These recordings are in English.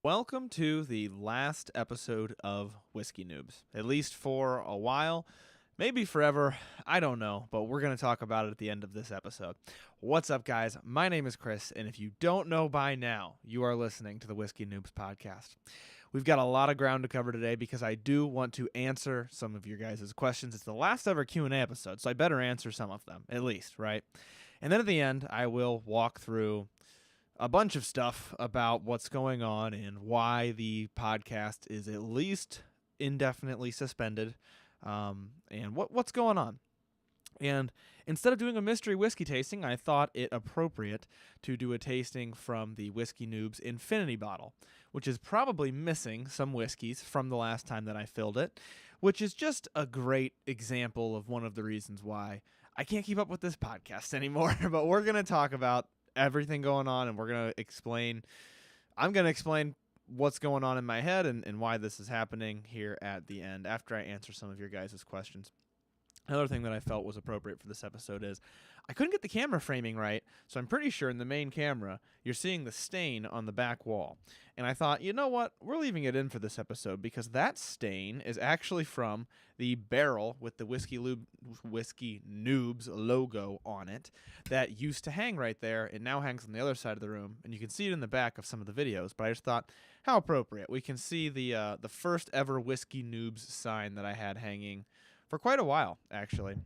Welcome to the last episode of Whiskey Noobs, at least for a while, maybe forever, I don't know, but we're going to talk about it at the end of this episode. What's up, guys? My name is Chris, and if you don't know by now, you are listening to the Whiskey Noobs podcast. We've got a lot of ground to cover today because I do want to answer some of your guys' questions. It's the last ever Q&A episode, so I better answer some of them, at least, right? And then at the end, I will walk through a bunch of stuff about what's going on and why the podcast is at least indefinitely suspended, and what's going on. And instead of doing a mystery whiskey tasting, I thought it appropriate to do a tasting from the Whiskey Noobs Infinity bottle, which is probably missing some whiskeys from the last time that I filled it, which is just a great example of one of the reasons why I can't keep up with this podcast anymore. But we're going to talk about everything going on, and I'm going to explain what's going on in my head and why this is happening here at the end after I answer some of your guys' questions. Another thing that I felt was appropriate for this episode is I couldn't get the camera framing right, so I'm pretty sure in the main camera you're seeing the stain on the back wall. And I thought, you know what, we're leaving it in for this episode because that stain is actually from the barrel with the Whiskey Noobs logo on it that used to hang right there. It now hangs on the other side of the room, and you can see it in the back of some of the videos, but I just thought, how appropriate. We can see the first ever Whiskey Noobs sign that I had hanging for quite a while, actually.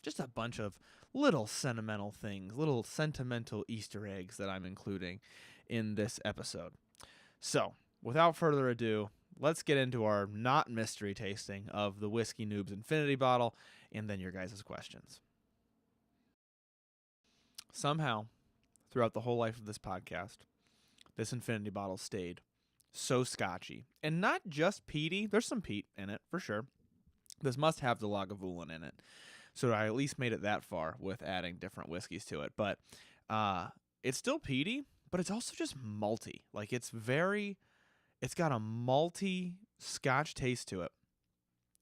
Just a bunch of little sentimental things, little sentimental Easter eggs that I'm including in this episode. So, without further ado, let's get into our not mystery tasting of the Whiskey Noobs Infinity bottle, and then your guys' questions. Somehow, throughout the whole life of this podcast, this Infinity bottle stayed so scotchy. And not just peaty, there's some peat in it, for sure. This must have the Lagavulin in it. So I at least made it that far with adding different whiskeys to it. But it's still peaty, but it's also just malty. Like it's got a malty Scotch taste to it.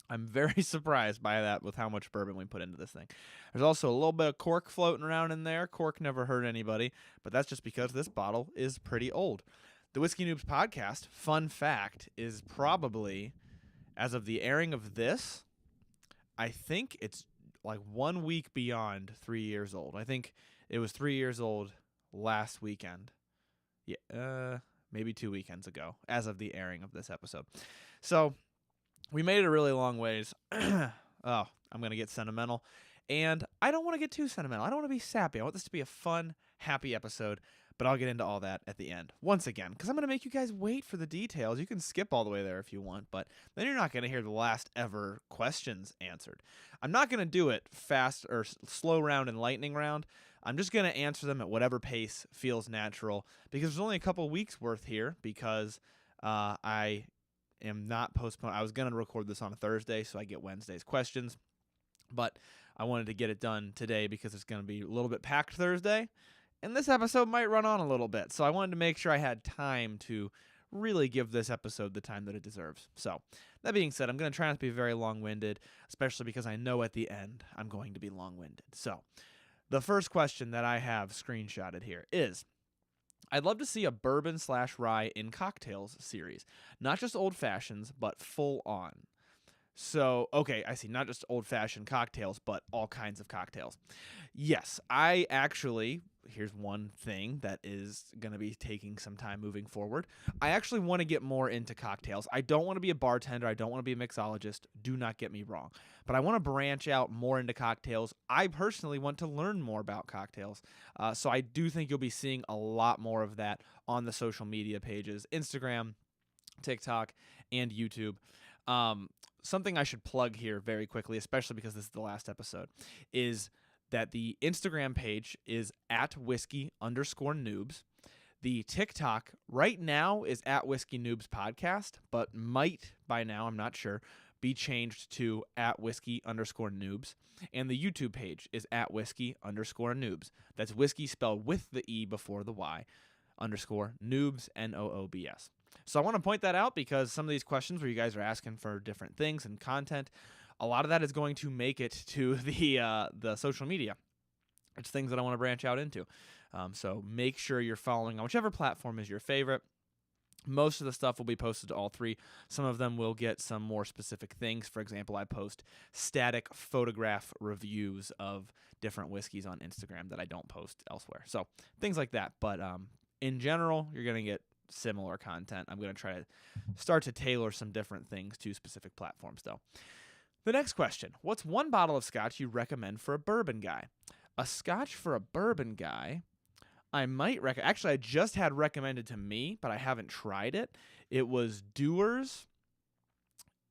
I'm very surprised by that with how much bourbon we put into this thing. There's also a little bit of cork floating around in there. Cork never hurt anybody, but that's just because this bottle is pretty old. The Whiskey Noobs podcast, fun fact, is probably, as of the airing of this, I think it's like 1 week beyond 3 years old. I think it was 3 years old last weekend. Yeah, maybe 2 weekends ago, as of the airing of this episode. So we made it a really long ways. Oh, I'm going to get sentimental. And I don't want to get too sentimental. I don't want to be sappy. I want this to be a fun, happy episode. But I'll get into all that at the end, once again, because I'm going to make you guys wait for the details. You can skip all the way there if you want, but then you're not going to hear the last ever questions answered. I'm not going to do it fast or slow round and lightning round. I'm just going to answer them at whatever pace feels natural, because there's only a couple weeks worth here, because I am not postponed. I was going to record this on a Thursday, so I get Wednesday's questions, but I wanted to get it done today because it's going to be a little bit packed Thursday. And this episode might run on a little bit, so I wanted to make sure I had time to really give this episode the time that it deserves. So, that being said, I'm going to try not to be very long-winded, especially because I know at the end I'm going to be long-winded. So, the first question that I have screenshotted here is, I'd love to see a bourbon/rye in cocktails series. Not just old fashions, but full on. So, okay, I see. Not just old-fashioned cocktails, but all kinds of cocktails. Yes, I actually, here's one thing that is going to be taking some time moving forward. I actually want to get more into cocktails. I don't want to be a bartender. I don't want to be a mixologist. Do not get me wrong. But I want to branch out more into cocktails. I personally want to learn more about cocktails. So I do think you'll be seeing a lot more of that on the social media pages, Instagram, TikTok, and YouTube. Something I should plug here very quickly, especially because this is the last episode, is that the Instagram page is at @whiskey_noobs. The TikTok right now is at Whiskey Noobs Podcast, but might by now, I'm not sure, be changed to at @whiskey_noobs. And the YouTube page is at @whiskey_noobs. That's whiskey spelled with the E before the Y, _noobs, Noobs. So I want to point that out because some of these questions where you guys are asking for different things and content, a lot of that is going to make it to the social media. It's things that I want to branch out into. So make sure you're following on whichever platform is your favorite. Most of the stuff will be posted to all three. Some of them will get some more specific things. For example, I post static photograph reviews of different whiskeys on Instagram that I don't post elsewhere. So things like that. But in general, you're going to get similar content. I'm going to try to start to tailor some different things to specific platforms, though. The next question: what's one bottle of scotch you recommend for a bourbon guy? A scotch for a bourbon guy, I might actually, I just had recommended to me, but I haven't tried it. It was Dewar's,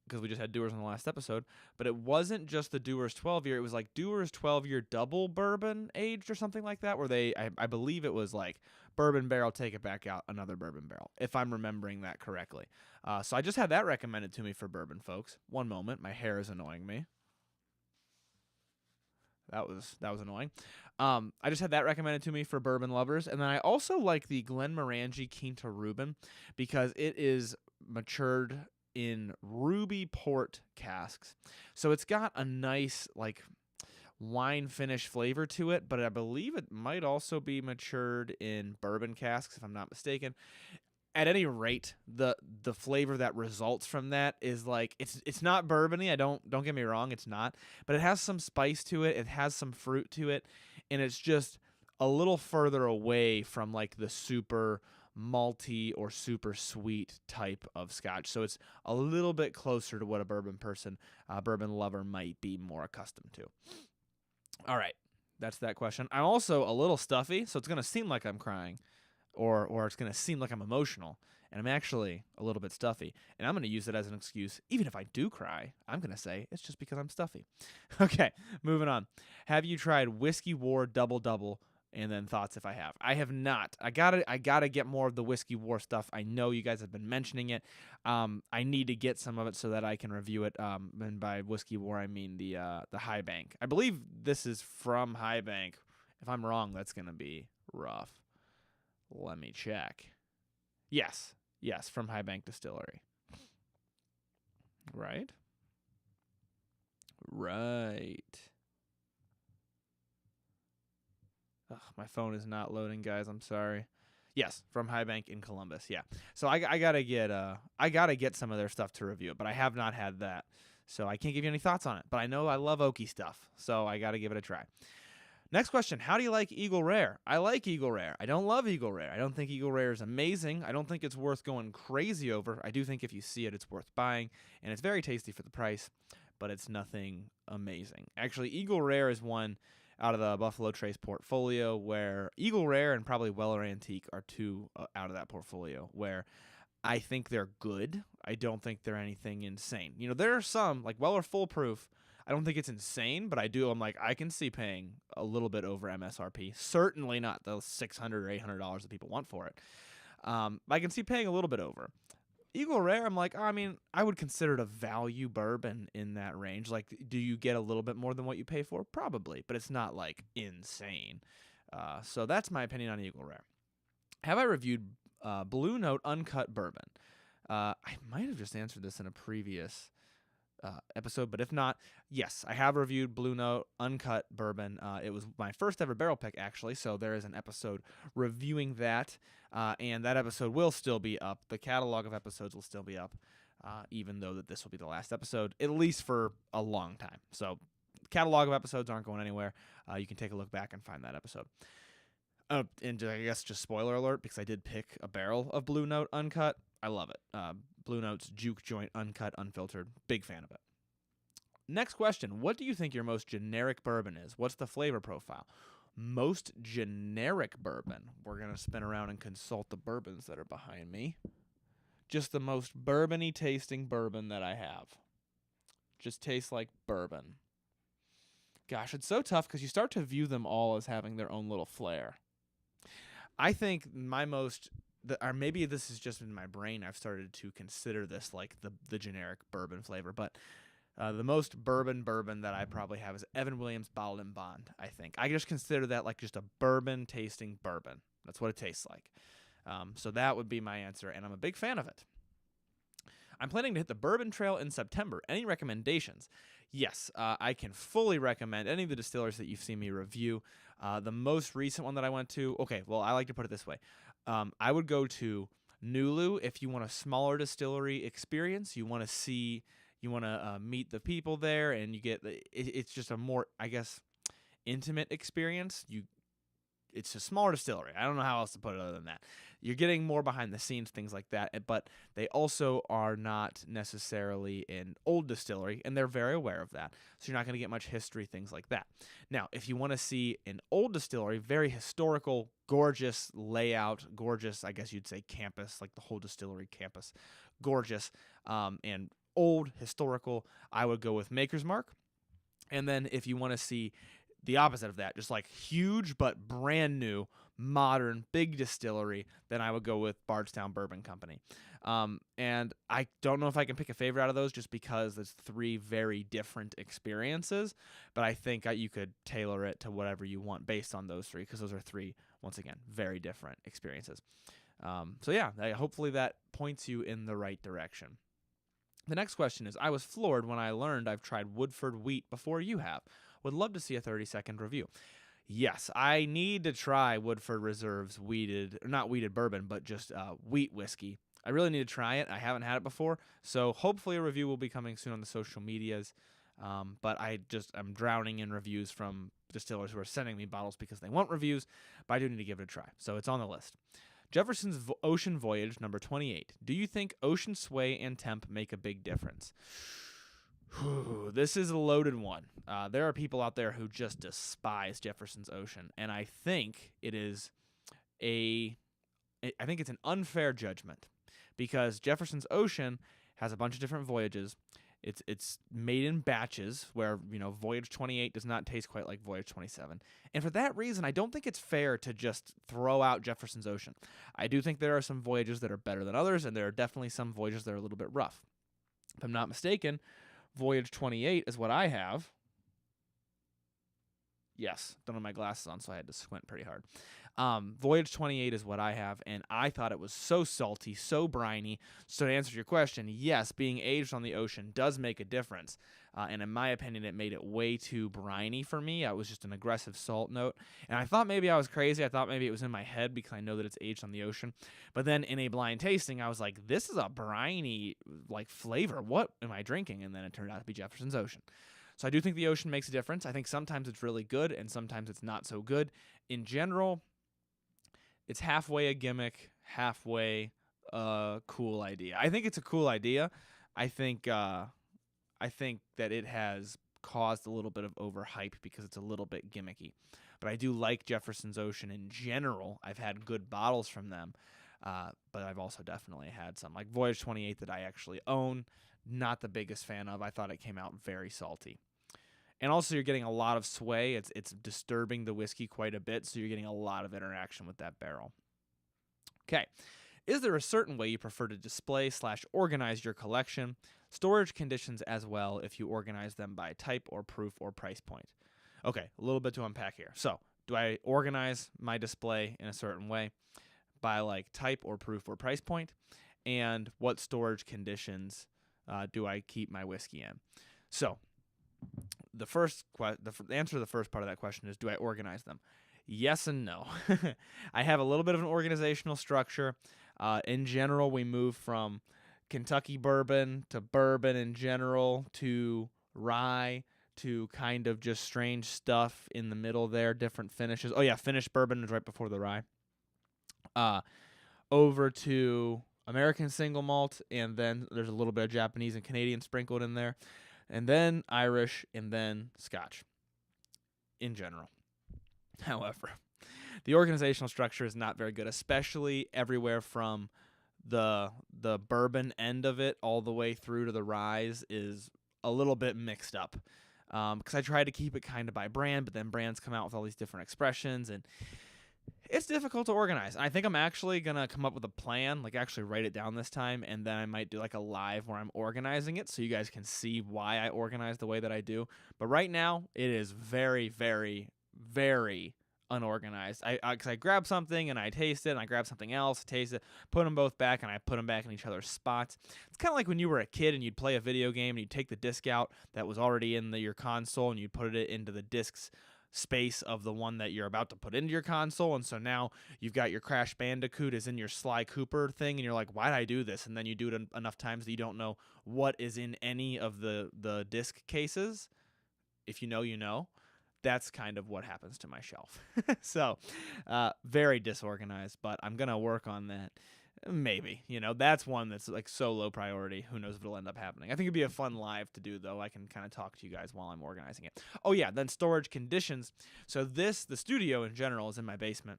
because we just had Dewar's in the last episode, but it wasn't just the Dewar's 12-year. It was like Dewar's 12-year double bourbon aged or something like that, where I believe it was like bourbon barrel, take it back out, another bourbon barrel, if I'm remembering that correctly. So I just had that recommended to me for bourbon folks. One moment, my hair is annoying me. That was annoying. I just had that recommended to me for bourbon lovers. And then I also like the Glenmorangie Quinta Reuben because it is matured in ruby port casks. So it's got a nice like wine finish flavor to it, but I believe it might also be matured in bourbon casks if I'm not mistaken. At any rate, the flavor that results from that is like it's not bourbony. Don't get me wrong, it's not, but it has some spice to it. It has some fruit to it, and it's just a little further away from like the super malty or super sweet type of scotch. So it's a little bit closer to what a bourbon person, bourbon lover might be more accustomed to. All right, that's that question. I'm also a little stuffy, so it's gonna seem like I'm crying. Or it's going to seem like I'm emotional, and I'm actually a little bit stuffy, and I'm going to use it as an excuse. Even if I do cry, I'm going to say it's just because I'm stuffy. Okay, moving on. Have you tried Whiskey War Double Double? And then thoughts if I have. I have not. I gotta get more of the Whiskey War stuff. I know you guys have been mentioning it. I need to get some of it so that I can review it. And by Whiskey War, I mean the High Bank. I believe this is from High Bank. If I'm wrong, that's going to be rough. Let me check. Yes, from High Bank Distillery. Right. Ugh, my phone is not loading, guys. I'm sorry. Yes, from High Bank in Columbus. Yeah. So I gotta get some of their stuff to review it, but I have not had that, so I can't give you any thoughts on it. But I know I love oaky stuff, so I gotta give it a try. Next question, how do you like Eagle Rare? I like Eagle Rare. I don't love Eagle Rare. I don't think Eagle Rare is amazing. I don't think it's worth going crazy over. I do think if you see it, it's worth buying, and it's very tasty for the price, but it's nothing amazing. Actually, Eagle Rare is one out of the Buffalo Trace portfolio where Eagle Rare and probably Weller Antique are two out of that portfolio where I think they're good. I don't think they're anything insane. You know, there are some, like Weller Full Proof, I don't think it's insane, but I'm like, I can see paying a little bit over MSRP. Certainly not the $600 or $800 that people want for it. I can see paying a little bit over. Eagle Rare, I'm like, I would consider it a value bourbon in that range. Like, do you get a little bit more than what you pay for? Probably, but it's not like insane. So that's my opinion on Eagle Rare. Have I reviewed Blue Note Uncut Bourbon? I might have just answered this in a previous episode, but if not, yes, I have reviewed Blue Note Uncut Bourbon. It was my first ever barrel pick, actually, so there is an episode reviewing that, and that episode will still be up. The catalog of episodes will still be up, even though that this will be the last episode, at least for a long time. So catalog of episodes aren't going anywhere. You can take a look back and find that episode. And I guess just spoiler alert, because I did pick a barrel of Blue Note Uncut. I love it. Blue Note's Juke Joint Uncut Unfiltered. Big fan of it. Next question. What do you think your most generic bourbon is? What's the flavor profile? Most generic bourbon. We're going to spin around and consult the bourbons that are behind me. Just the most bourbon-y tasting bourbon that I have. Just tastes like bourbon. Gosh, it's so tough because you start to view them all as having their own little flair. I think my most... or maybe this is just in my brain. I've started to consider this like the generic bourbon flavor, but the most bourbon that I probably have is Evan Williams Bottled in Bond. I think I just consider that like just a bourbon tasting bourbon. That's what it tastes like. So that would be my answer, and I'm a big fan of it. I'm planning to hit the Bourbon Trail in September. Any recommendations? Yes, I can fully recommend any of the distilleries that you've seen me review. The most recent one that I went to, okay, well, I like to put it this way. I would go to Nulu, if you want a smaller distillery experience, you want to meet the people there, and you get it's just a more, I guess, intimate experience. It's a smaller distillery. I don't know how else to put it other than that. You're getting more behind the scenes, things like that, but they also are not necessarily an old distillery, and they're very aware of that. So you're not going to get much history, things like that. Now, if you want to see an old distillery, very historical, gorgeous layout, gorgeous, I guess you'd say campus, like the whole distillery campus, gorgeous, and old, historical, I would go with Maker's Mark. And then if you want to see the opposite of that, just like huge but brand new, modern, big distillery, then I would go with Bardstown Bourbon Company. And I don't know if I can pick a favorite out of those just because there's three very different experiences, but I think you could tailor it to whatever you want based on those three, because those are three, once again, very different experiences. So yeah, hopefully that points you in the right direction. The next question is, I was floored when I learned I've tried Woodford wheat before you have. Would love to see a 30-second review. Yes, I need to try Woodford Reserve's not wheated bourbon, but just wheat whiskey. I really need to try it. I haven't had it before, so hopefully a review will be coming soon on the social medias. But I'm drowning in reviews from distillers who are sending me bottles because they want reviews, but I do need to give it a try. So it's on the list. Jefferson's Ocean Voyage, number 28. Do you think ocean sway and temp make a big difference? This is a loaded one. There are people out there who just despise Jefferson's Ocean, and I think it's an unfair judgment, because Jefferson's Ocean has a bunch of different voyages. It's made in batches where, Voyage 28 does not taste quite like Voyage 27. And for that reason, I don't think it's fair to just throw out Jefferson's Ocean. I do think there are some voyages that are better than others, and there are definitely some voyages that are a little bit rough. If I'm not mistaken, Voyage 28 is what I have. Yes, don't have my glasses on, so I had to squint pretty hard. Voyage 28 is what I have, and I thought it was so salty, so briny. So to answer your question, yes, being aged on the ocean does make a difference. And in my opinion, it made it way too briny for me. It was just an aggressive salt note. And I thought maybe I was crazy. I thought maybe it was in my head because I know that it's aged on the ocean. But then in a blind tasting, I was like, this is a briny flavor. What am I drinking? And then it turned out to be Jefferson's Ocean. So I do think the ocean makes a difference. I think sometimes it's really good and sometimes it's not so good. In general, it's halfway a gimmick, halfway a cool idea. I think it's a cool idea. I think that it has caused a little bit of overhype because it's a little bit gimmicky. But I do like Jefferson's Ocean in general. I've had good bottles from them, but I've also definitely had some. Like Voyage 28 that I actually own, not the biggest fan of. I thought it came out very salty. And also you're getting a lot of sway. It's disturbing the whiskey quite a bit, so you're getting a lot of interaction with that barrel. Okay. Is there a certain way you prefer to display/organize your collection? Storage conditions as well, if you organize them by type or proof or price point. Okay, a little bit to unpack here. So, do I organize my display in a certain way by type or proof or price point? And what storage conditions do I keep my whiskey in? So, the answer to the first part of that question is, do I organize them? Yes and no. I have a little bit of an organizational structure. In general, we move from Kentucky bourbon to bourbon in general to rye to kind of just strange stuff in the middle there, different finishes. Oh yeah, finished bourbon is right before the rye. Over to American single malt, and then there's a little bit of Japanese and Canadian sprinkled in there, and then Irish, and then Scotch in general. However, the organizational structure is not very good, especially everywhere from the bourbon end of it all the way through to the ryes is a little bit mixed up. Because I try to keep it kind of by brand, but then brands come out with all these different expressions, and it's difficult to organize. I think I'm actually going to come up with a plan, actually write it down this time, and then I might do a live where I'm organizing it so you guys can see why I organize the way that I do. But right now, it is very, very, very unorganized. Because I grab something and I taste it, and I grab something else, taste it, put them both back, and I put them back in each other's spots. It's kind of like when you were a kid and you'd play a video game and you'd take the disc out that was already in your console and you'd put it into the discs space of the one that you're about to put into your console. And so now you've got your Crash Bandicoot is in your Sly Cooper thing, and you're like, why did I do this? And then you do it enough times that you don't know what is in any of the disc cases. If you know, you know. That's kind of what happens to my shelf. So very disorganized, but I'm going to work on that. Maybe, that's one that's like so low priority. Who knows if it'll end up happening. I think it'd be a fun live to do, though. I can kind of talk to you guys while I'm organizing it. Oh, yeah, then storage conditions. So the studio in general is in my basement.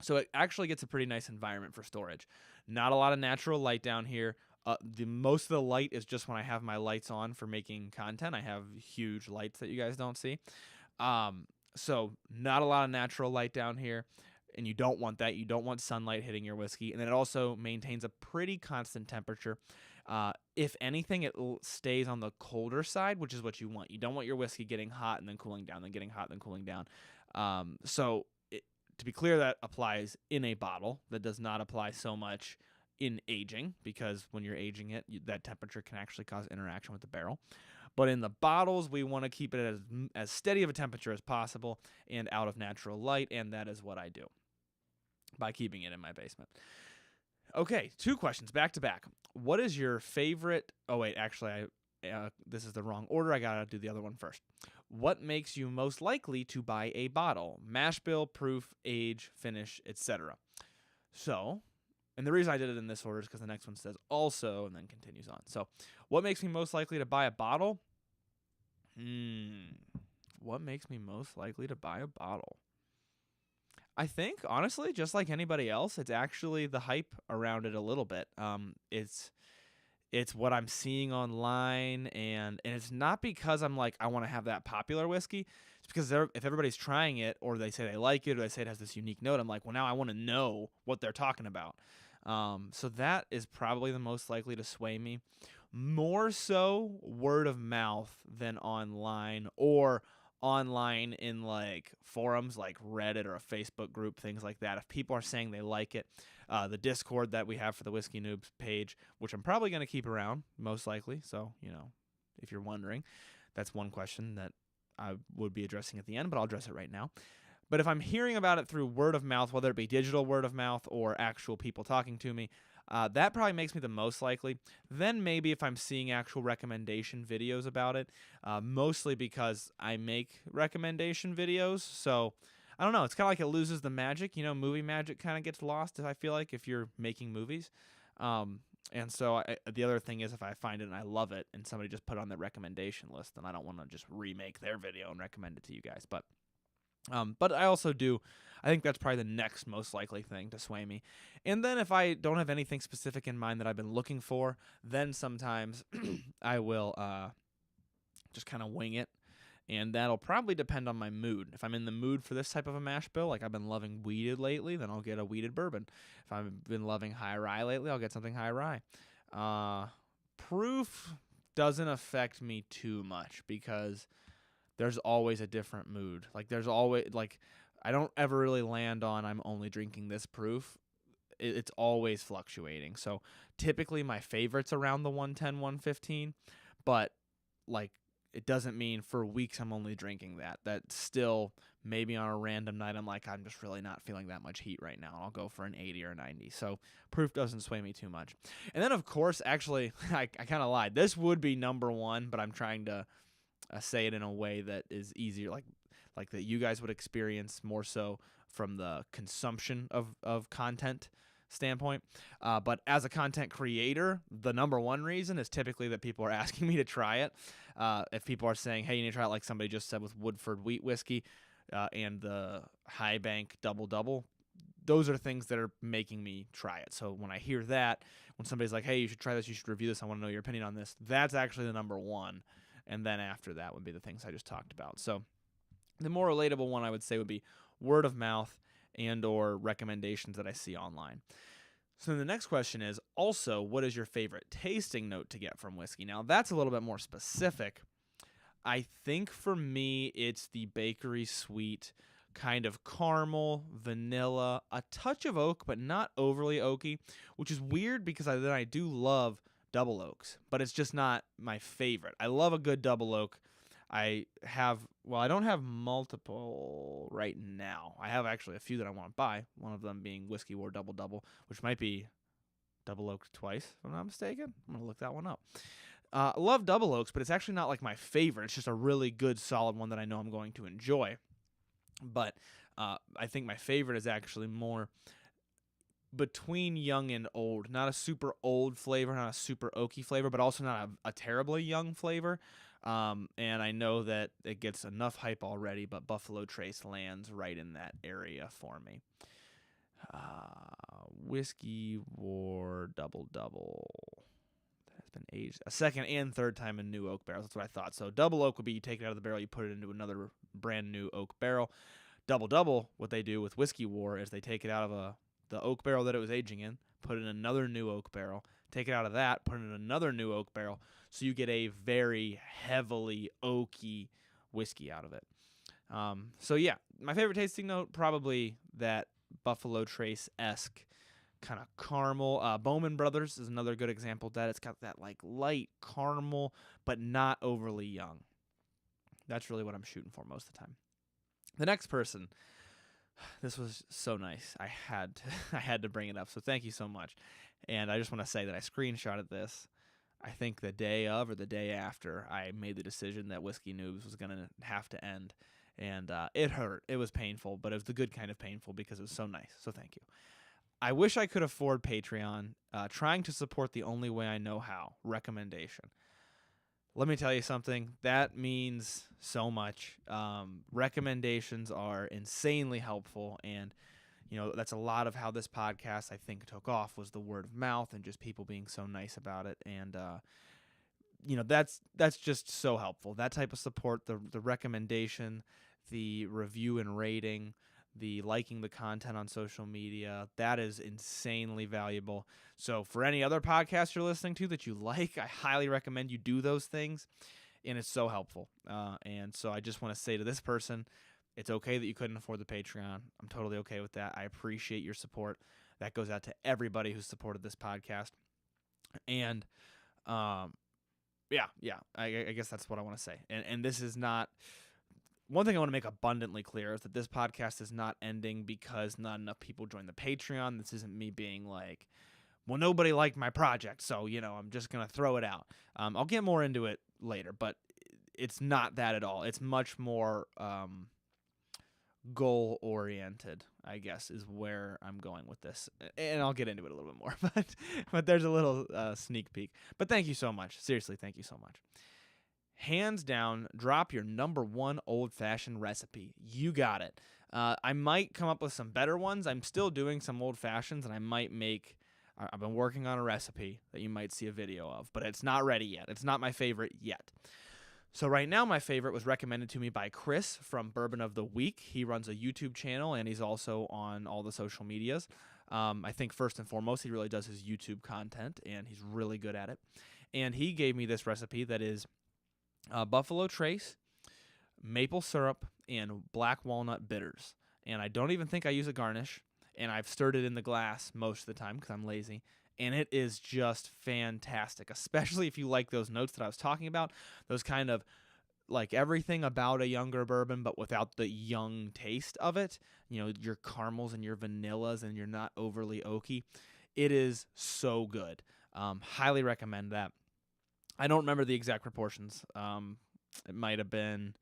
So it actually gets a pretty nice environment for storage. Not a lot of natural light down here. Most of the light is just when I have my lights on for making content. I have huge lights that you guys don't see. So not a lot of natural light down here. And you don't want that. You don't want sunlight hitting your whiskey. And then it also maintains a pretty constant temperature. If anything, it stays on the colder side, which is what you want. You don't want your whiskey getting hot and then cooling down, then getting hot and then cooling down. To be clear, that applies in a bottle. That does not apply so much in aging, because when you're aging it, that temperature can actually cause interaction with the barrel. But in the bottles, we want to keep it as steady of a temperature as possible and out of natural light, and that is what I do by keeping it in my basement. Okay, 2 questions back to back. What is your favorite... Oh, wait, actually, this is the wrong order. I got to do the other one first. What makes you most likely to buy a bottle? Mash bill, proof, age, finish, etc. So, and the reason I did it in this order is because the next one says also and then continues on. So, what makes me most likely to buy a bottle? What makes me most likely to buy a bottle? I think, honestly, just like anybody else, it's actually the hype around it a little bit. It's what I'm seeing online, and it's not because I'm like, I want to have that popular whiskey. It's because if everybody's trying it, or they say they like it, or they say it has this unique note, I'm like, well, now I want to know what they're talking about. So that is probably the most likely to sway me. More so word of mouth than online, or online in like forums like Reddit or a Facebook group, things like that. If people are saying they like it, the Discord that we have for the Whiskey Noobs page, which I'm probably going to keep around, most likely. So, if you're wondering, that's one question that I would be addressing at the end, but I'll address it right now. But if I'm hearing about it through word of mouth, whether it be digital word of mouth or actual people talking to me, that probably makes me the most likely. Then maybe if I'm seeing actual recommendation videos about it, mostly because I make recommendation videos. So I don't know. It's kind of like it loses the magic. Movie magic kind of gets lost, I feel like, if you're making movies. And so the other thing is, if I find it and I love it and somebody just put it on the recommendation list, then I don't want to just remake their video and recommend it to you guys. But I also do. I think that's probably the next most likely thing to sway me. And then if I don't have anything specific in mind that I've been looking for, then sometimes I will just kind of wing it. And that'll probably depend on my mood. If I'm in the mood for this type of a mash bill, like I've been loving weeded lately, then I'll get a weeded bourbon. If I've been loving high rye lately, I'll get something high rye. Proof doesn't affect me too much because there's always a different mood. Like there's always I don't ever really land on I'm only drinking this proof. It's always fluctuating. So typically my favorite's around the 110, 115, but it doesn't mean for weeks I'm only drinking that. That still, maybe on a random night, I'm like, I'm just really not feeling that much heat right now. I'll go for an 80 or a 90. So proof doesn't sway me too much. And then, of course, actually, I kind of lied. This would be number one, but I'm trying to say it in a way that is easier, like that you guys would experience more so from the consumption of content standpoint. But as a content creator, the number one reason is typically that people are asking me to try it. If people are saying, hey, you need to try it, like somebody just said with Woodford Wheat Whiskey and the High Bank Double, those are things that are making me try it. So when I hear that, when somebody's like, hey, you should try this, you should review this, I want to know your opinion on this, that's actually the number one. And then after that would be the things I just talked about. So the more relatable one I would say would be word of mouth and or recommendations that I see online. So the next question is also, what is your favorite tasting note to get from whiskey? Now, that's a little bit more specific. I think for me, it's the bakery sweet kind of caramel, vanilla, a touch of oak, but not overly oaky, which is weird because I do love double oaks, but it's just not my favorite. I love a good double oak. I don't have multiple right now. I have actually a few that I want to buy. One of them being Whiskey War Double Double, which might be double oaked twice, if I'm not mistaken. I'm going to look that one up. I love double oaks, but it's actually not like my favorite. It's just a really good, solid one that I know I'm going to enjoy. But I think my favorite is actually more between young and old. Not a super old flavor, not a super oaky flavor, but also not a terribly young flavor. And I know that it gets enough hype already, but Buffalo Trace lands right in that area for me. Whiskey War Double Double has been aged a second and third time in new oak barrels. That's what I thought. So double oak would be you take it out of the barrel, you put it into another brand new oak barrel. Double double, what they do with Whiskey War is they take it out of the oak barrel that it was aging in, put it in another new oak barrel, take it out of that, put it in another new oak barrel, so you get a very heavily oaky whiskey out of it. So yeah, my favorite tasting note, probably that Buffalo Trace-esque kind of caramel. Bowman Brothers is another good example of that. It's got that like light caramel, but not overly young. That's really what I'm shooting for most of the time. The next person, this was so nice. I had to bring it up. So thank you so much. And I just want to say that I screenshotted this. I think the day of or the day after I made the decision that Whiskey Noobs was going to have to end. And it hurt. It was painful, but it was the good kind of painful because it was so nice. So thank you. I wish I could afford Patreon. Trying to support the only way I know how. Recommendation. Let me tell you something. That means so much. Recommendations are insanely helpful, and that's a lot of how this podcast I think took off was the word of mouth and just people being so nice about it. And that's just so helpful. That type of support, the recommendation, the review and rating, the liking the content on social media, that is insanely valuable. So for any other podcast you're listening to that you like, I highly recommend you do those things, and it's so helpful. And so I just want to say to this person, it's okay that you couldn't afford the Patreon. I'm totally okay with that. I appreciate your support. That goes out to everybody who's supported this podcast. And I guess that's what I want to say. And this is not... One thing I want to make abundantly clear is that this podcast is not ending because not enough people join the Patreon. This isn't me being like, well, nobody liked my project, so, I'm just going to throw it out. I'll get more into it later, but it's not that at all. It's much more goal-oriented, I guess, is where I'm going with this. And I'll get into it a little bit more, but there's a little sneak peek. But thank you so much. Seriously, thank you so much. Hands down, drop your number one old-fashioned recipe. You got it. I might come up with some better ones. I'm still doing some old-fashions, and I've been working on a recipe that you might see a video of, but it's not ready yet. It's not my favorite yet. So right now, my favorite was recommended to me by Chris from Bourbon of the Week. He runs a YouTube channel, and he's also on all the social medias. I think first and foremost, he really does his YouTube content, and he's really good at it. And he gave me this recipe that is Buffalo Trace, maple syrup, and black walnut bitters. And I don't even think I use a garnish, and I've stirred it in the glass most of the time because I'm lazy. And it is just fantastic, especially if you like those notes that I was talking about, those kind of like everything about a younger bourbon, but without the young taste of it. Your caramels and your vanillas, and you're not overly oaky. It is so good. Highly recommend that. I don't remember the exact proportions. It might have been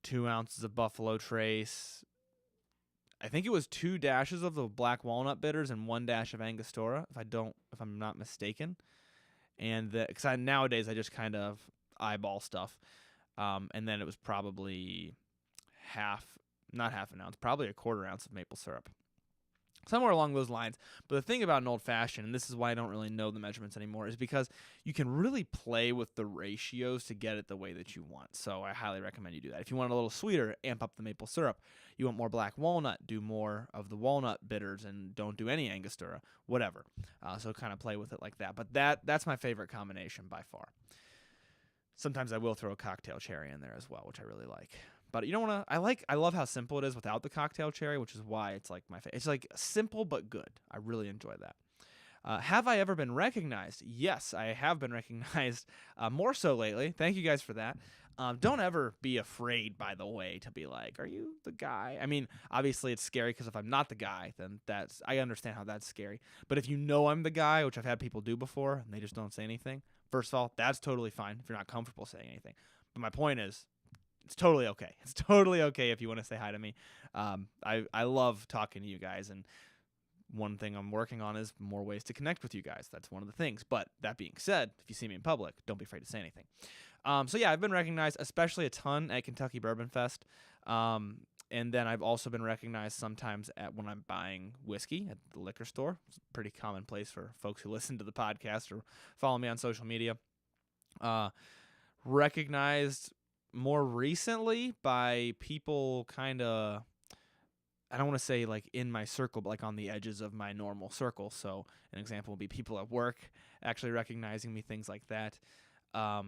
2 ounces of Buffalo Trace. I think it was 2 dashes of the black walnut bitters and 1 dash of Angostura, if I'm not mistaken. And because nowadays I just kind of eyeball stuff. And then it was probably not half an ounce, probably a 1/4 ounce of maple syrup. Somewhere along those lines. But the thing about an old-fashioned, and this is why I don't really know the measurements anymore, is because you can really play with the ratios to get it the way that you want. So I highly recommend you do that. If you want it a little sweeter, amp up the maple syrup. You want more black walnut, do more of the walnut bitters and don't do any Angostura, whatever. So kind of play with it like that. But that's my favorite combination by far. Sometimes I will throw a cocktail cherry in there as well, which I really like. But you don't want to. I love how simple it is without the cocktail cherry, which is why it's like my favorite. It's like simple but good. I really enjoy that. Have I ever been recognized? Yes, I have been recognized, more so lately. Thank you guys for that. Don't ever be afraid, by the way, to be like, are you the guy? I mean, obviously it's scary because if I'm not the guy, then I understand how that's scary. But if you know I'm the guy, which I've had people do before, and they just don't say anything, first of all, that's totally fine if you're not comfortable saying anything. But my point is, it's totally okay. It's totally okay if you want to say hi to me. I love talking to you guys, and one thing I'm working on is more ways to connect with you guys. That's one of the things. But that being said, if you see me in public, don't be afraid to say anything. So yeah, I've been recognized, especially a ton at Kentucky Bourbon Fest. And then I've also been recognized sometimes when I'm buying whiskey at the liquor store. It's a pretty commonplace for folks who listen to the podcast or follow me on social media. Recognized more recently by people kind of, I don't want to say like in my circle, but like on the edges of my normal circle. So an example would be people at work actually recognizing me, things like that.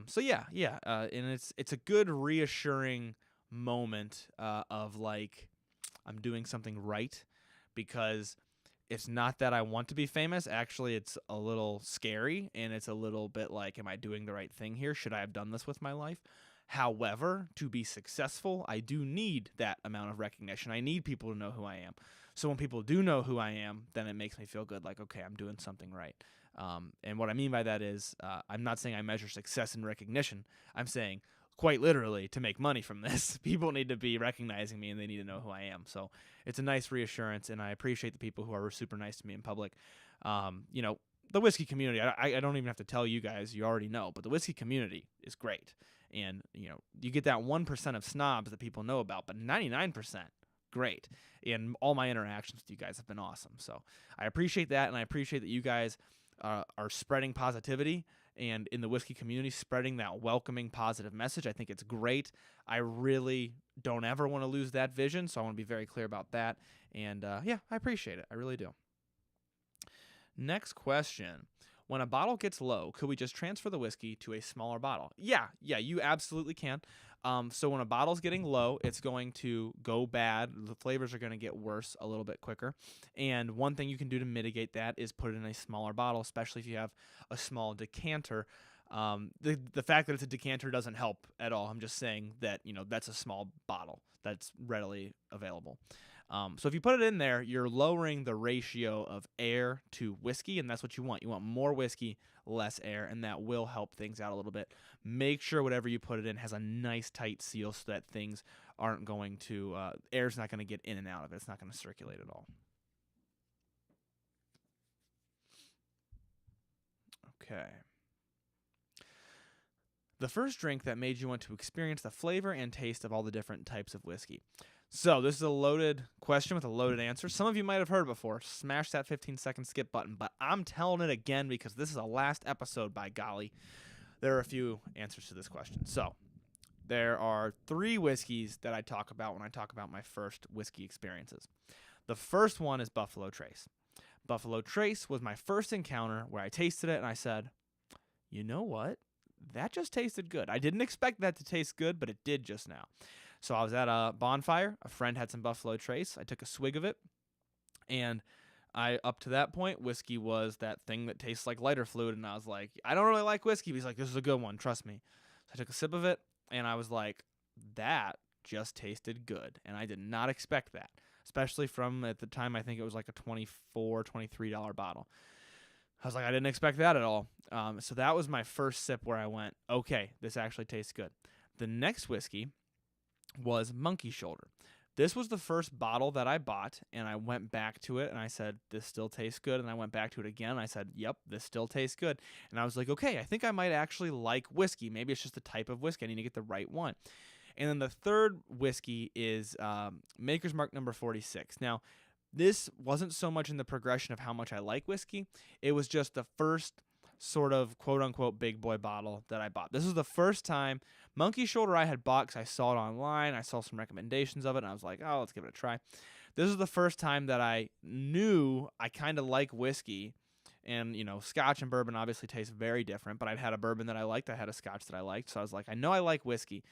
So yeah, and it's a good reassuring moment of like I'm doing something right, because it's not that I want to be famous. Actually, it's a little scary, and it's a little bit like, am I doing the right thing here? Should I have done this with my life? However, to be successful, I do need that amount of recognition. I need people to know who I am. So when people do know who I am, then it makes me feel good, like, okay, I'm doing something right. And what I mean by that is I'm not saying I measure success in recognition. I'm saying, quite literally, to make money from this, people need to be recognizing me, and they need to know who I am. So it's a nice reassurance, and I appreciate the people who are super nice to me in public. The whiskey community, I don't even have to tell you guys, you already know, but the whiskey community is great. And, you get that 1% of snobs that people know about, but 99%, great. And all my interactions with you guys have been awesome. So I appreciate that, and I appreciate that you guys are spreading positivity, and in the whiskey community, spreading that welcoming, positive message. I think it's great. I really don't ever want to lose that vision, so I want to be very clear about that. And, I appreciate it. I really do. Next question. When a bottle gets low, could we just transfer the whiskey to a smaller bottle? Yeah, you absolutely can. So when a bottle's getting low, it's going to go bad. The flavors are going to get worse a little bit quicker. And one thing you can do to mitigate that is put it in a smaller bottle, especially if you have a small decanter. The fact that it's a decanter doesn't help at all. I'm just saying that, that's a small bottle that's readily available. So if you put it in there, you're lowering the ratio of air to whiskey, and that's what you want. You want more whiskey, less air, and that will help things out a little bit. Make sure whatever you put it in has a nice tight seal so that things aren't going to, air's not going to get in and out of it. It's not going to circulate at all. Okay. The first drink that made you want to experience the flavor and taste of all the different types of whiskey. So this is a loaded question with a loaded answer. Some of you might have heard it before. Smash that 15-second skip button. But I'm telling it again because this is the last episode, by golly. There are a few answers to this question. So there are 3 whiskeys that I talk about when I talk about my first whiskey experiences. The first one is Buffalo Trace. Buffalo Trace was my first encounter where I tasted it and I said, you know what? That just tasted good. I didn't expect that to taste good, but it did just now. So I was at a bonfire. A friend had some Buffalo Trace. I took a swig of it. And up to that point, whiskey was that thing that tastes like lighter fluid. And I was like, I don't really like whiskey. But he's like, this is a good one. Trust me. So I took a sip of it. And I was like, that just tasted good. And I did not expect that. Especially from, at the time, I think it was like a $24, $23 bottle. I was like, I didn't expect that at all. So that was my first sip where I went, okay, this actually tastes good. The next whiskey was Monkey Shoulder. This was the first bottle that I bought, and I went back to it, and I said, this still tastes good, and I went back to it again, and I said, yep, this still tastes good. And I was like, okay, I think I might actually like whiskey. Maybe it's just the type of whiskey. I need to get the right one. And then the third whiskey is Maker's Mark number 46. Now, this wasn't so much in the progression of how much I like whiskey. It was just the first sort of quote-unquote big boy bottle that I bought. This was the first time. Monkey Shoulder I had bought because I saw it online. I saw some recommendations of it, and I was like, oh, let's give it a try. This is the first time that I knew I kind of like whiskey. And, Scotch and bourbon obviously taste very different, but I'd had a bourbon that I liked. I had a Scotch that I liked. So I was like, I know I like whiskey.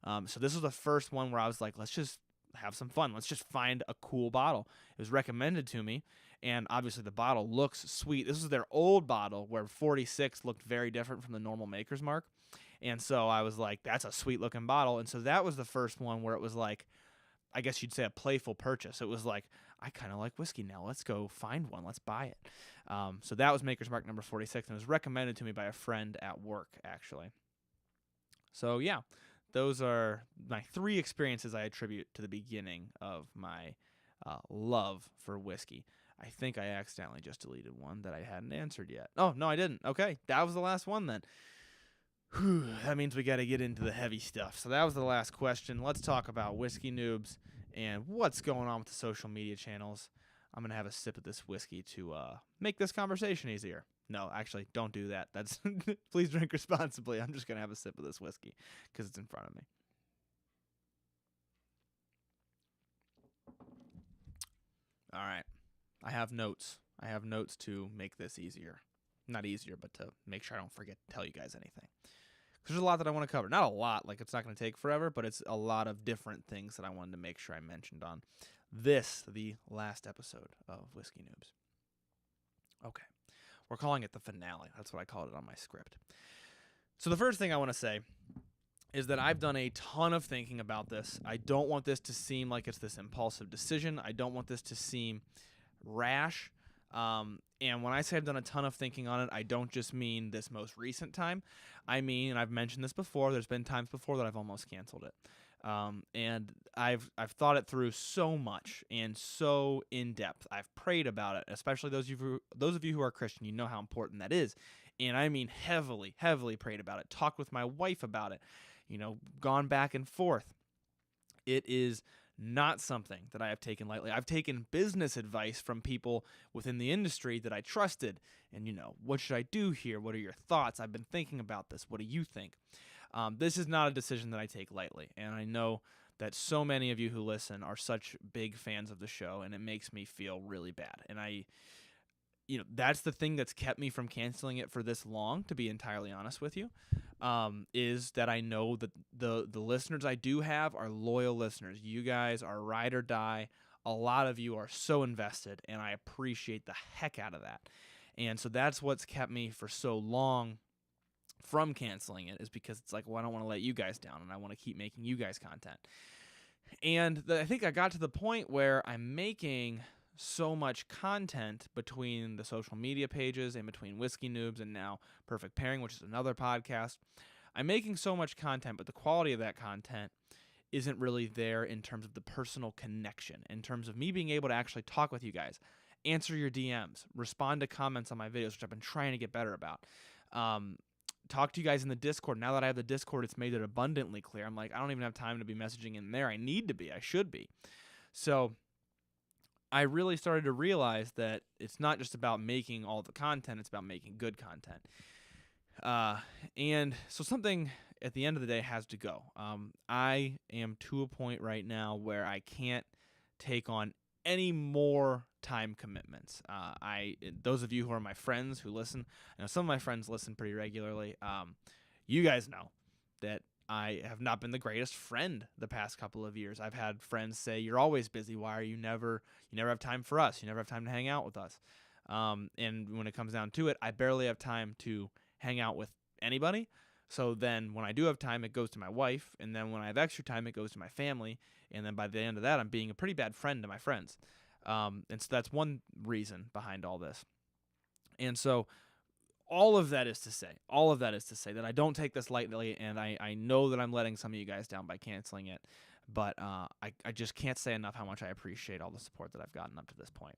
So this was the first one where I was like, let's just have some fun. Let's just find a cool bottle. It was recommended to me, and obviously the bottle looks sweet. This is their old bottle where 46 looked very different from the normal Maker's Mark. And so I was like, that's a sweet looking bottle. And so that was the first one where it was like, I guess you'd say a playful purchase. It was like, I kind of like whiskey now. Let's go find one. Let's buy it. So that was Maker's Mark number 46, and it was recommended to me by a friend at work, actually. So yeah, those are my 3 experiences I attribute to the beginning of my love for whiskey. I think I accidentally just deleted one that I hadn't answered yet. Oh, no, I didn't. Okay, that was the last one then. Whew, that means we got to get into the heavy stuff. So that was the last question. Let's talk about Whiskey Noobs and what's going on with the social media channels. I'm going to have a sip of this whiskey to make this conversation easier. No, actually, don't do that. That's please drink responsibly. I'm just going to have a sip of this whiskey because it's in front of me. All right. I have notes. I have notes to make this easier. Not easier, but to make sure I don't forget to tell you guys anything. Because there's a lot that I want to cover. Not a lot, like it's not going to take forever, but it's a lot of different things that I wanted to make sure I mentioned on this, the last episode of Whiskey Noobs. Okay. We're calling it the finale. That's what I called it on my script. So the first thing I want to say is that I've done a ton of thinking about this. I don't want this to seem like it's this impulsive decision. I don't want this to seem rash. And when I say I've done a ton of thinking on it, I don't just mean this most recent time. I mean, and I've mentioned this before, there's been times before that I've almost canceled it. And I've thought it through so much and so in depth. I've prayed about it, especially those of you who are Christian. You know how important that is, and I mean heavily prayed about it. Talked with my wife about it. Gone back and forth. It is not something that I have taken lightly. I've taken business advice from people within the industry that I trusted, and what should I do here? What are your thoughts? I've been thinking about this. What do you think? This is not a decision that I take lightly, and I know that so many of you who listen are such big fans of the show, and it makes me feel really bad. And that's the thing that's kept me from canceling it for this long, to be entirely honest with you, is that I know that the listeners I do have are loyal listeners. You guys are ride or die. A lot of you are so invested, and I appreciate the heck out of that. And so that's what's kept me for so long from canceling it, is because it's like, well, I don't want to let you guys down, and I want to keep making you guys content. And I think I got to the point where I'm making so much content between the social media pages and between Whiskey Noobs and now Perfect Pairing, which is another podcast. I'm making so much content, but the quality of that content isn't really there in terms of the personal connection, in terms of me being able to actually talk with you guys, answer your DMs, respond to comments on my videos, which I've been trying to get better about. Talk to you guys in the Discord. Now that I have the Discord, it's made it abundantly clear. I'm like, I don't even have time to be messaging in there. I need to be. I should be. So I really started to realize that it's not just about making all the content, it's about making good content. And so something at the end of the day has to go. I am to a point right now where I can't take on any more time commitments. Those of you who are my friends who listen, I know some of my friends listen pretty regularly. You guys know that I have not been the greatest friend the past couple of years. I've had friends say, "You're always busy. Why are you never have time for us? You never have time to hang out with us." And when it comes down to it, I barely have time to hang out with anybody. So then when I do have time, it goes to my wife. And then when I have extra time, it goes to my family. And then by the end of that, I'm being a pretty bad friend to my friends. And so that's one reason behind all this. And so all of that is to say that I don't take this lightly, and I know that I'm letting some of you guys down by canceling it, but I just can't say enough how much I appreciate all the support that I've gotten up to this point.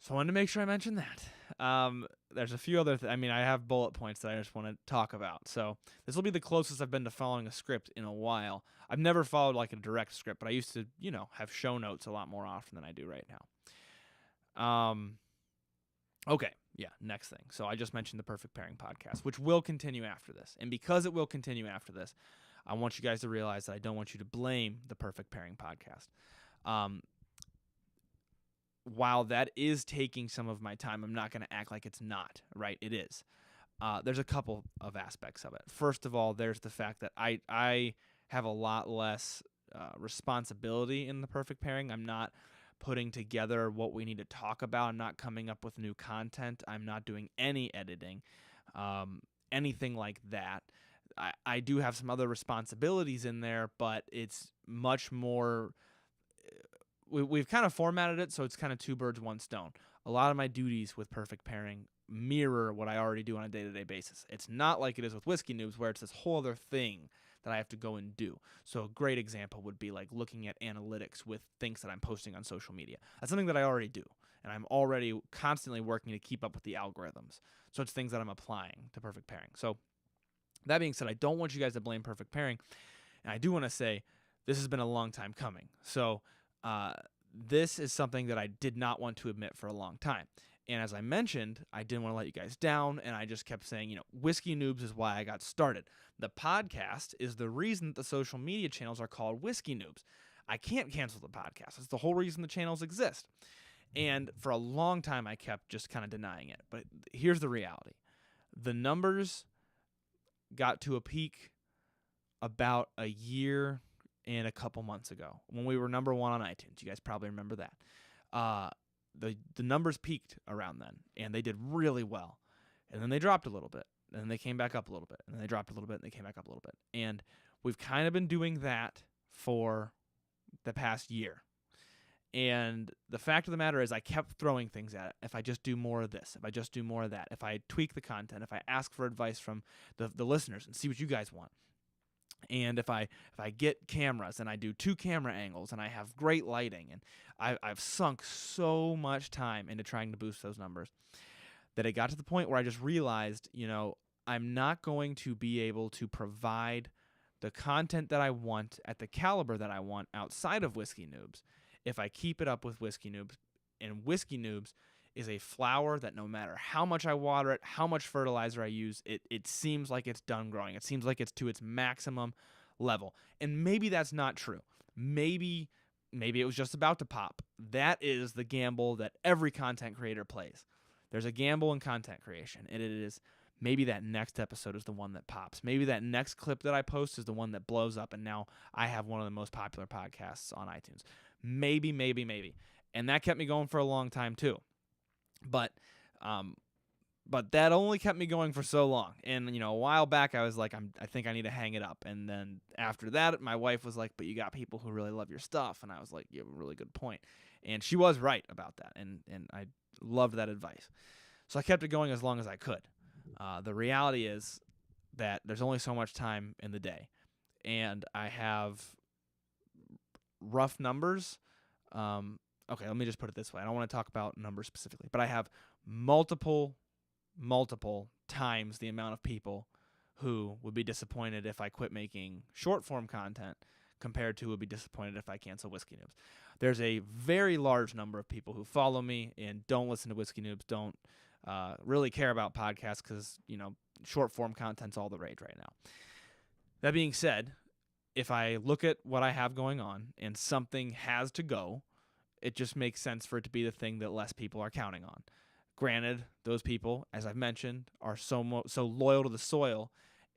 So I wanted to make sure I mentioned that. There's a few other I have bullet points that I just want to talk about. So this will be the closest I've been to following a script in a while. I've never followed like a direct script, but I used to, have show notes a lot more often than I do right now. Okay. Yeah, next thing. So I just mentioned the Perfect Pairing podcast, which will continue after this. And because it will continue after this, I want you guys to realize that I don't want you to blame the Perfect Pairing podcast. While that is taking some of my time, I'm not going to act like it's not, right? It is. There's a couple of aspects of it. First of all, there's the fact that I have a lot less responsibility in the perfect pairing. I'm not putting together what we need to talk about. I'm not coming up with new content. I'm not doing any editing, anything like that. I do have some other responsibilities in there, but it's much more. We've kind of formatted it so it's kind of two birds, one stone. A lot of my duties with perfect pairing mirror what I already do on a day-to-day basis. It's not like it is with Whiskey Noobs where it's this whole other thing that I have to go and do. So a great example would be like looking at analytics with things that I'm posting on social media. That's something that I already do, and I'm already constantly working to keep up with the algorithms. So it's things that I'm applying to perfect pairing. So that being said, I don't want you guys to blame perfect pairing, and I do want to say this has been a long time coming. So this is something that I did not want to admit for a long time. And as I mentioned, I didn't want to let you guys down, and I just kept saying, Whiskey Noobs is why I got started. The podcast is the reason that the social media channels are called Whiskey Noobs. I can't cancel the podcast. It's the whole reason the channels exist. And for a long time, I kept just kind of denying it. But here's the reality. The numbers got to a peak about a year and a couple months ago when we were number one on iTunes. You guys probably remember that. The numbers peaked around then, and they did really well. And then they dropped a little bit, and then they came back up a little bit, and then they dropped a little bit, and they came back up a little bit. And we've kind of been doing that for the past year. And the fact of the matter is I kept throwing things at it. If I just do more of this, if I just do more of that, if I tweak the content, if I ask for advice from the listeners and see what you guys want. And if I get cameras and I do 2 camera angles and I have great lighting, and I've sunk so much time into trying to boost those numbers that it got to the point where I just realized, I'm not going to be able to provide the content that I want at the caliber that I want outside of Whiskey Noobs if I keep it up with Whiskey Noobs. And Whiskey Noobs is a flower that no matter how much I water it, how much fertilizer I use, it seems like it's done growing. It seems like it's to its maximum level. And maybe that's not true. Maybe it was just about to pop. That is the gamble that every content creator plays. There's a gamble in content creation, and it is maybe that next episode is the one that pops. Maybe that next clip that I post is the one that blows up, and now I have one of the most popular podcasts on iTunes. Maybe. And that kept me going for a long time too. But that only kept me going for so long. And, a while back I was like, I think I need to hang it up. And then after that, my wife was like, but you got people who really love your stuff. And I was like, you have a really good point. And she was right about that. And I loved that advice. So I kept it going as long as I could. The reality is that there's only so much time in the day. And I have rough numbers. Okay, let me just put it this way. I don't want to talk about numbers specifically, but I have multiple times the amount of people who would be disappointed if I quit making short-form content compared to would be disappointed if I cancel Whiskey Noobs. There's a very large number of people who follow me and don't listen to Whiskey Noobs, don't really care about podcasts because, short-form content's all the rage right now. That being said, if I look at what I have going on and something has to go, it just makes sense for it to be the thing that less people are counting on. Granted, those people, as I've mentioned, are so loyal to the soil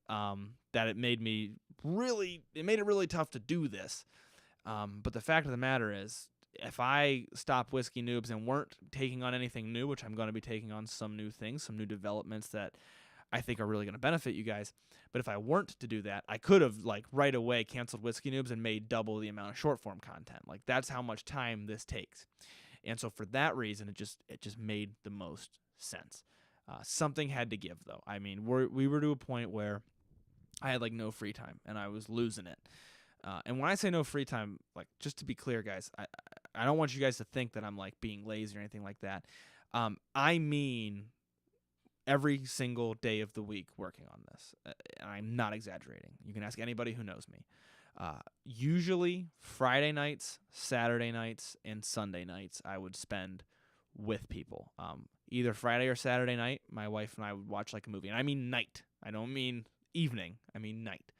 that it made it really tough to do this. But the fact of the matter is, if I stopped Whiskey Noobs and weren't taking on anything new, which I'm going to be taking on some new things, some new developments that I think are really going to benefit you guys. But if I weren't to do that, I could have right away canceled Whiskey Noobs and made double the amount of short form content. That's how much time this takes. And so for that reason, it just made the most sense. Something had to give though. I mean, we were to a point where I had no free time and I was losing it. And when I say no free time, just to be clear, guys, I don't want you guys to think that I'm being lazy or anything like that. I mean every single day of the week working on this. And I'm not exaggerating. You can ask anybody who knows me. Usually Friday nights, Saturday nights, and Sunday nights I would spend with people. Either Friday or Saturday night, my wife and I would watch a movie. And I mean night. I don't mean evening. I mean night.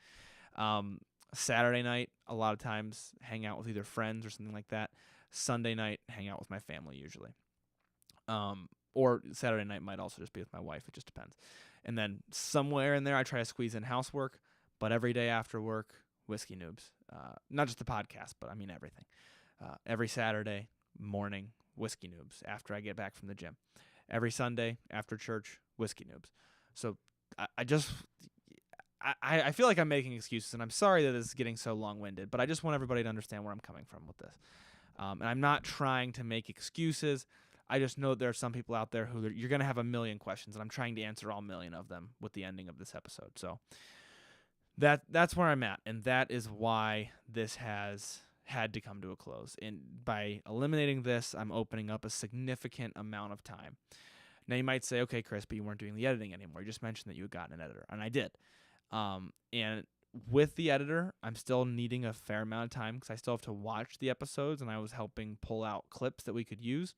Saturday night, a lot of times hang out with either friends or something like that. Sunday night, hang out with my family usually. Or Saturday night might also just be with my wife. It just depends. And then somewhere in there, I try to squeeze in housework. But every day after work, Whiskey Noobs. Not just the podcast, but I mean everything. Every Saturday morning, Whiskey Noobs after I get back from the gym. Every Sunday after church, Whiskey Noobs. So I feel like I'm making excuses, and I'm sorry that this is getting so long-winded, but I just want everybody to understand where I'm coming from with this. And I'm not trying to make excuses. I just know there are some people out there who you're going to have a million questions, and I'm trying to answer all million of them with the ending of this episode. So that's where I'm at, and that is why this has had to come to a close. And by eliminating this, I'm opening up a significant amount of time. Now, you might say, okay, Chris, but you weren't doing the editing anymore. You just mentioned that you had gotten an editor, and I did. And with the editor, I'm still needing a fair amount of time because I still have to watch the episodes, and I was helping pull out clips that we could use.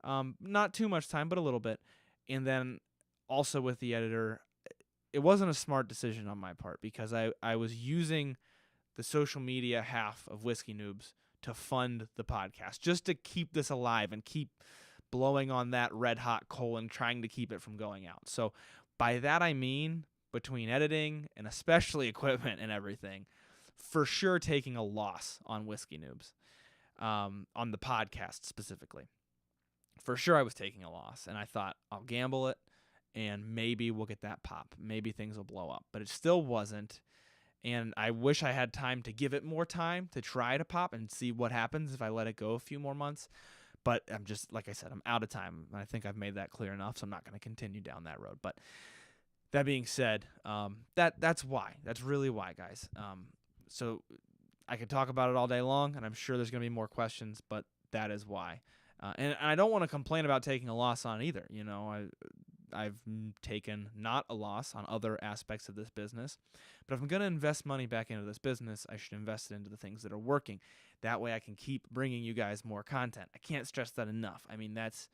Not too much time, but a little bit. And then also with the editor, it wasn't a smart decision on my part because I was using the social media half of Whiskey Noobs to fund the podcast, just to keep this alive and keep blowing on that red hot coal and trying to keep it from going out. So by that I mean, between editing and especially equipment and everything, for sure taking a loss on Whiskey Noobs, on the podcast specifically. For sure I was taking a loss, and I thought I'll gamble it, and maybe we'll get that pop. Maybe things will blow up, but it still wasn't. And I wish I had time to give it more time to try to pop and see what happens if I let it go a few more months. But I'm just, like I said, I'm out of time. I think I've made that clear enough, so I'm not going to continue down that road. But that being said, that's why. That's really why, guys. So I could talk about it all day long, and I'm sure there's going to be more questions, but that is why. And I don't want to complain about taking a loss on either. You know, I've taken not a loss on other aspects of this business, but if I'm going to invest money back into this business, I should invest it into the things that are working. That way I can keep bringing you guys more content. I can't stress that enough. I mean, that's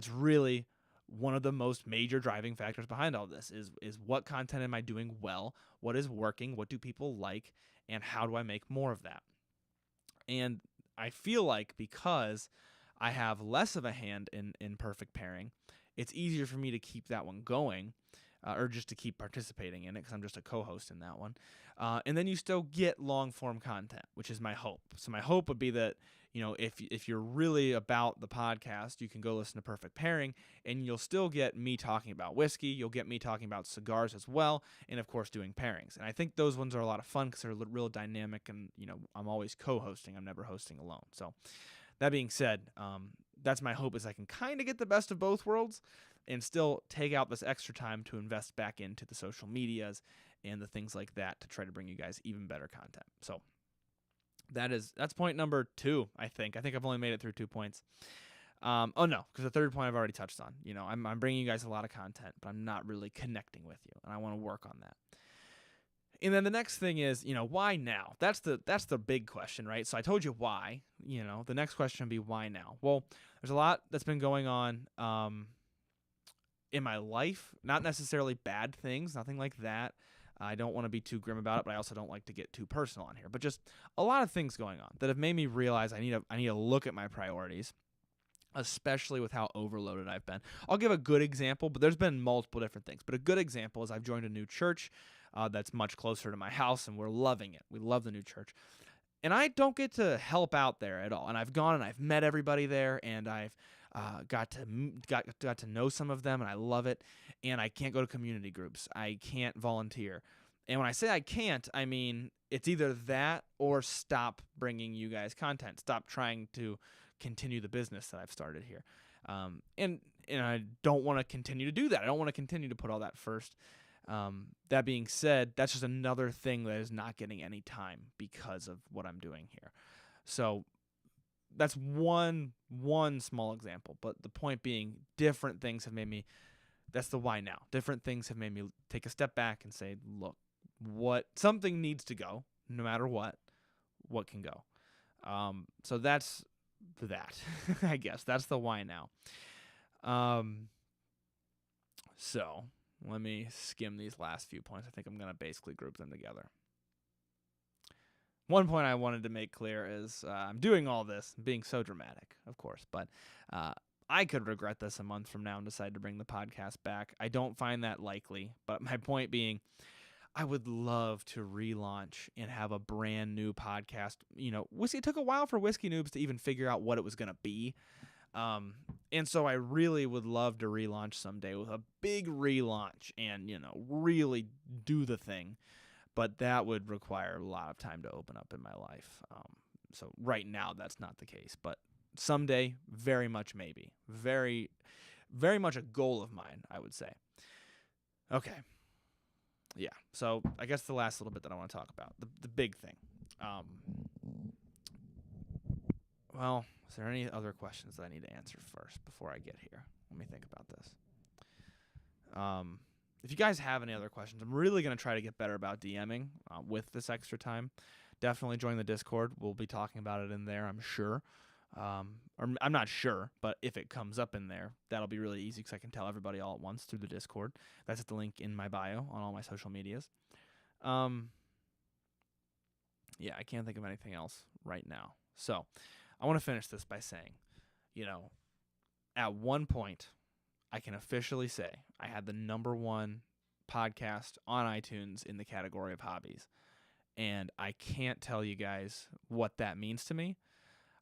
really one of the most major driving factors behind all this is what content am I doing well, what is working, what do people like, and how do I make more of that? And I feel like because I have less of a hand in perfect pairing, it's easier for me to keep that one going, or just to keep participating in it because I'm just a co-host in that one. And then you still get long-form content, which is my hope. So my hope would be that, you know, if you're really about the podcast, you can go listen to Perfect Pairing, and you'll still get me talking about whiskey. You'll get me talking about cigars as well, and of course doing pairings. And I think those ones are a lot of fun because they're real dynamic, and you know, I'm always co-hosting. I'm never hosting alone. So that being said, that's my hope, is I can kind of get the best of both worlds and still take out this extra time to invest back into the social medias and the things like that to try to bring you guys even better content. So that's point number 2, I think. I think I've only made it through 2 points. Oh no, because the third point I've already touched on. You know, I'm bringing you guys a lot of content, but I'm not really connecting with you, and I want to work on that. And then the next thing is, you know, why now? That's the big question, right? So I told you why. You know, the next question would be why now? Well, there's a lot that's been going on in my life. Not necessarily bad things, nothing like that. I don't want to be too grim about it, but I also don't like to get too personal on here. But just a lot of things going on that have made me realize I need to look at my priorities, especially with how overloaded I've been. I'll give a good example, but there's been multiple different things. But a good example is I've joined a new church that's much closer to my house, and we're loving it. We love the new church. And I don't get to help out there at all. And I've gone and I've met everybody there, and I've got to know some of them, and I love it. And I can't go to community groups. I can't volunteer. And when I say I can't, I mean it's either that or stop bringing you guys content. Stop trying to continue the business that I've started here. And I don't want to continue to do that. I don't want to continue to put all that first. That being said, that's just another thing that is not getting any time because of what I'm doing here. So that's one small example, but the point being, different things have made me, that's the why now. Different things have made me take a step back and say, look, something needs to go, no matter what can go. So that's that, I guess. That's the why now. So let me skim these last few points. I think I'm going to basically group them together. One point I wanted to make clear is I'm doing all this, being so dramatic, of course, but I could regret this a month from now and decide to bring the podcast back. I don't find that likely, but my point being, I would love to relaunch and have a brand new podcast. It took a while for Whiskey Noobs to even figure out what it was going to be. And so I really would love to relaunch someday with a big relaunch and, really do the thing. But that would require a lot of time to open up in my life. So right now, that's not the case. But someday, very much maybe. Very, very much a goal of mine, I would say. Okay. Yeah. So I guess the last little bit that I want to talk about, the big thing. Well, is there any other questions that I need to answer first before I get here? Let me think about this. If you guys have any other questions, I'm really going to try to get better about DMing with this extra time. Definitely join the Discord. We'll be talking about it in there, I'm sure. Or I'm not sure, but if it comes up in there, that'll be really easy because I can tell everybody all at once through the Discord. That's at the link in my bio on all my social medias. Yeah, I can't think of anything else right now. So I want to finish this by saying, at one point, I can officially say I had the #1 podcast on iTunes in the category of hobbies. And I can't tell you guys what that means to me.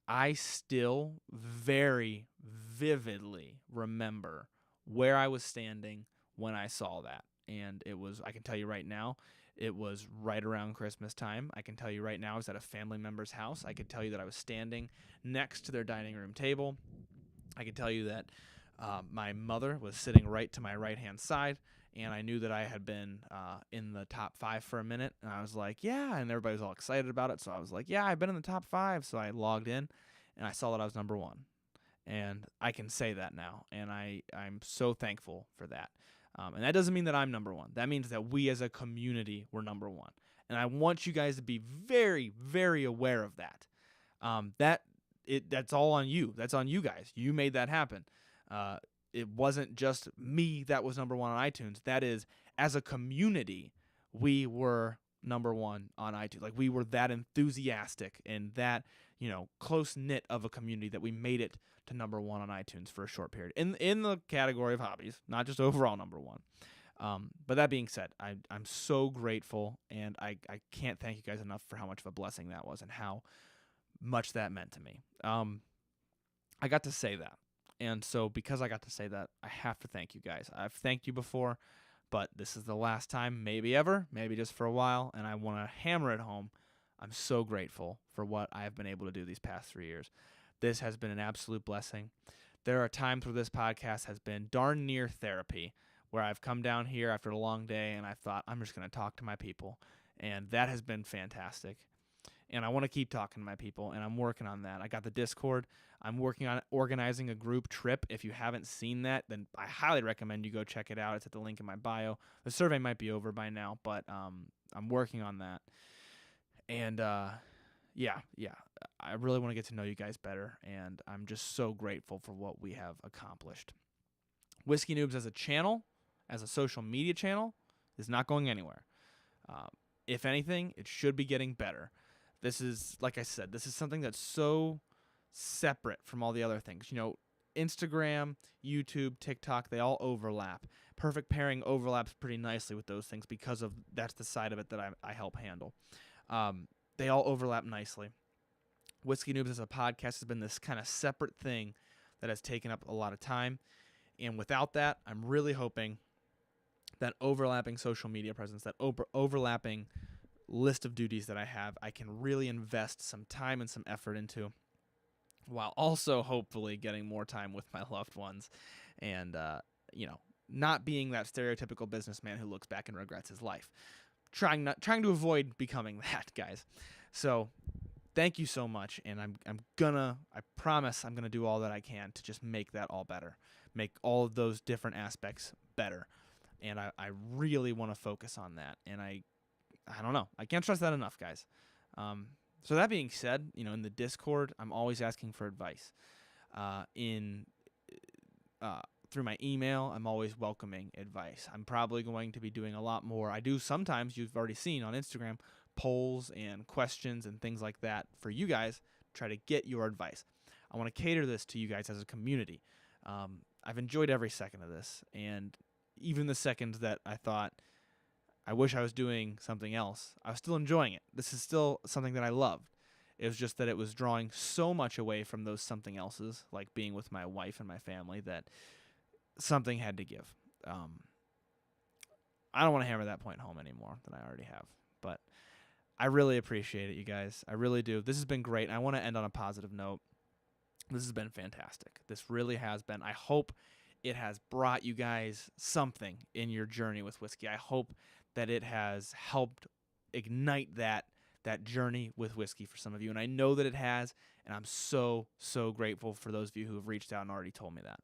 I still very vividly remember where I was standing when I saw that. And I can tell you right now, it was right around Christmas time. I can tell you right now, I was at a family member's house. I could tell you that I was standing next to their dining room table. I could tell you that my mother was sitting right to my right-hand side, and I knew that I had been in the top 5 for a minute. And I was like, yeah, and everybody was all excited about it. So I was like, yeah, I've been in the top 5. So I logged in, and I saw that I was #1. And I can say that now, and I'm so thankful for that. And that doesn't mean that I'm #1. That means that we as a community were #1. And I want you guys to be very, very aware of that. That's all on you. That's on you guys. You made that happen. It wasn't just me that was #1 on iTunes. That is, as a community, we were #1 on iTunes. Like, we were that enthusiastic and that, close-knit of a community that we made it to #1 on iTunes for a short period. In the category of hobbies, not just overall #1. But that being said, I'm so grateful, and I can't thank you guys enough for how much of a blessing that was and how much that meant to me. I got to say that. And so because I got to say that, I have to thank you guys. I've thanked you before, but this is the last time, maybe ever, maybe just for a while, and I want to hammer it home. I'm so grateful for what I have been able to do these past 3 years. This has been an absolute blessing. There are times where this podcast has been darn near therapy, where I've come down here after a long day and I thought, I'm just going to talk to my people, and that has been fantastic. And I want to keep talking to my people, and I'm working on that. I got the Discord. I'm working on organizing a group trip. If you haven't seen that, then I highly recommend you go check it out. It's at the link in my bio. The survey might be over by now, but I'm working on that. And yeah, I really want to get to know you guys better, and I'm just so grateful for what we have accomplished. Whiskey Noobs as a channel, as a social media channel, is not going anywhere. If anything, it should be getting better. This is, like I said, this is something that's so separate from all the other things. Instagram, YouTube, TikTok, they all overlap. Perfect Pairing overlaps pretty nicely with those things because of that's the side of it that I help handle. They all overlap nicely. Whiskey Noobs as a podcast has been this kind of separate thing that has taken up a lot of time. And without that, I'm really hoping that overlapping social media presence, that overlapping list of duties that I can really invest some time and some effort into, while also hopefully getting more time with my loved ones and, not being that stereotypical businessman who looks back and regrets his life. Trying to avoid becoming that, guys. So thank you so much, and I promise I'm gonna do all that I can to just make that all better, make all of those different aspects better, and I really want to focus on that, and I don't know, I can't stress that enough, guys. So that being said, in the Discord, I'm always asking for advice. Through my email, I'm always welcoming advice. I'm probably going to be doing a lot more. I do sometimes, you've already seen on Instagram, polls and questions and things like that for you guys, try to get your advice. I want to cater this to you guys as a community. I've enjoyed every second of this, and even the seconds that I thought I wish I was doing something else. I was still enjoying it. This is still something that I loved. It was just that it was drawing so much away from those something else's, like being with my wife and my family, that something had to give. I don't want to hammer that point home anymore than I already have. But I really appreciate it, you guys. I really do. This has been great. And I want to end on a positive note. This has been fantastic. This really has been. I hope it has brought you guys something in your journey with whiskey. I hope that it has helped ignite that journey with whiskey for some of you. And I know that it has, and I'm so, so grateful for those of you who have reached out and already told me that.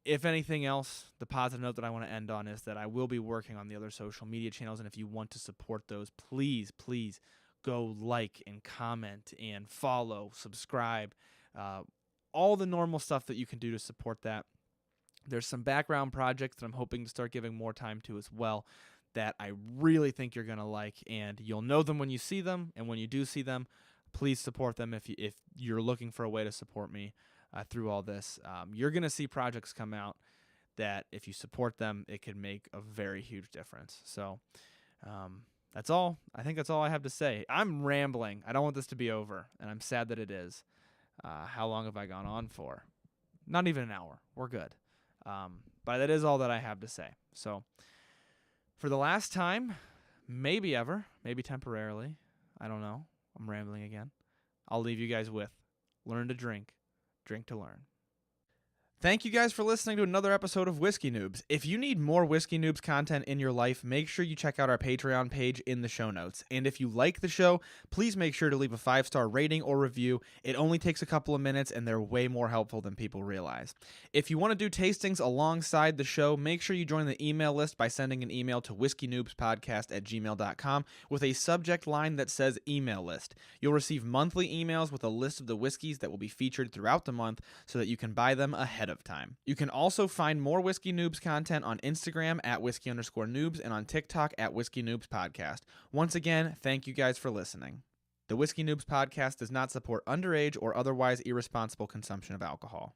If anything else, the positive note that I want to end on is that I will be working on the other social media channels, and if you want to support those, please, please go like and comment and follow, subscribe, all the normal stuff that you can do to support that. There's some background projects that I'm hoping to start giving more time to as well that I really think you're going to like, and you'll know them when you see them, and when you do see them, please support them if you're looking for a way to support me through all this. You're going to see projects come out that if you support them, it could make a very huge difference. So that's all. I think that's all I have to say. I'm rambling. I don't want this to be over, and I'm sad that it is. How long have I gone on for? Not even an hour. We're good. But that is all that I have to say. So for the last time, maybe ever, maybe temporarily, I don't know. I'm rambling again. I'll leave you guys with learn to drink to learn. Thank you guys for listening to another episode of Whiskey Noobs. If you need more Whiskey Noobs content in your life, make sure you check out our Patreon page in the show notes. And if you like the show, please make sure to leave a 5-star rating or review. It only takes a couple of minutes, and they're way more helpful than people realize. If you want to do tastings alongside the show, make sure you join the email list by sending an email to whiskeynoobspodcast@gmail.com with a subject line that says email list. You'll receive monthly emails with a list of the whiskeys that will be featured throughout the month so that you can buy them ahead of time. You can also find more Whiskey Noobs content on Instagram at @whiskey_noobs and on TikTok at Whiskey Noobs Podcast. Once again, thank you guys for listening. The Whiskey Noobs Podcast does not support underage or otherwise irresponsible consumption of alcohol.